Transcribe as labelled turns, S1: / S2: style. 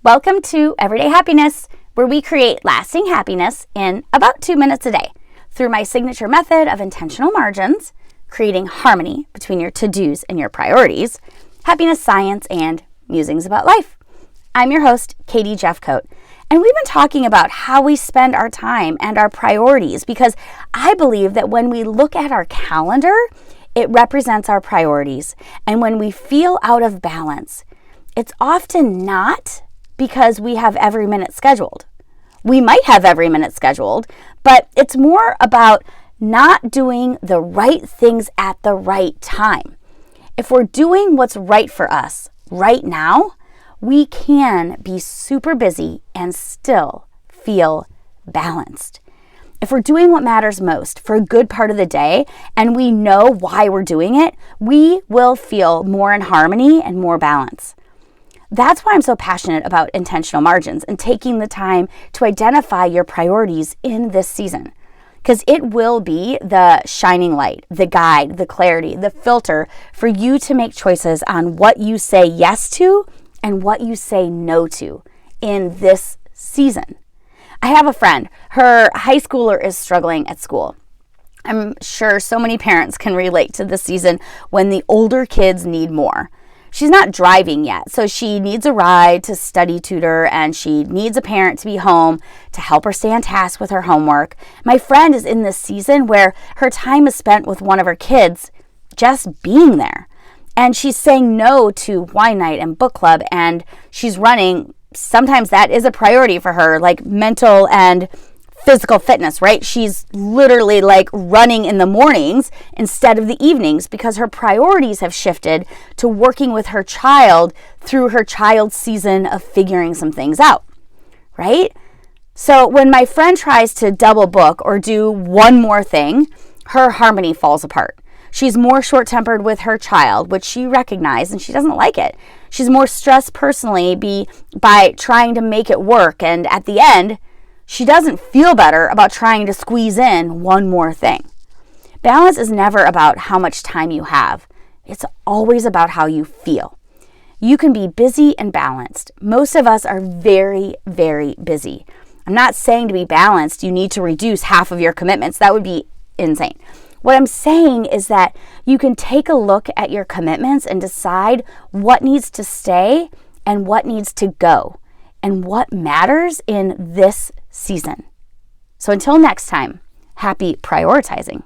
S1: Welcome to Everyday Happiness, where we create lasting happiness in about 2 minutes a day through my signature method of intentional margins, creating harmony between your to-dos and your priorities, happiness science, and musings about life. I'm your host, Katie Jeffcoat, and we've been talking about how we spend our time and our priorities because I believe that when we look at our calendar, it represents our priorities. And when we feel out of balance, it's often not because we have every minute scheduled. We might have every minute scheduled, but it's more about not doing the right things at the right time. If we're doing what's right for us right now, we can be super busy and still feel balanced. If we're doing what matters most for a good part of the day and we know why we're doing it, we will feel more in harmony and more balance. That's why I'm so passionate about intentional margins and taking the time to identify your priorities in this season. Because it will be the shining light, the guide, the clarity, the filter for you to make choices on what you say yes to and what you say no to in this season. I have a friend, her high schooler is struggling at school. I'm sure so many parents can relate to this season when the older kids need more. She's not driving yet, so she needs a ride to study tutor and she needs a parent to be home to help her stay on task with her homework. My friend is in this season where her time is spent with one of her kids just being there. And she's saying no to wine night and book club, and she's running. Sometimes that is a priority for her, like mental and physical fitness, right? She's literally like running in the mornings instead of the evenings because her priorities have shifted to working with her child through her child's season of figuring some things out, right? So when my friend tries to double book or do one more thing, her harmony falls apart. She's more short-tempered with her child, which she recognized, and she doesn't like it. She's more stressed personally by trying to make it work, and at the end, she doesn't feel better about trying to squeeze in one more thing. Balance is never about how much time you have. It's always about how you feel. You can be busy and balanced. Most of us are very, very busy. I'm not saying to be balanced, you need to reduce half of your commitments. That would be insane. What I'm saying is that you can take a look at your commitments and decide what needs to stay and what needs to go and what matters in this season. So until next time, happy prioritizing.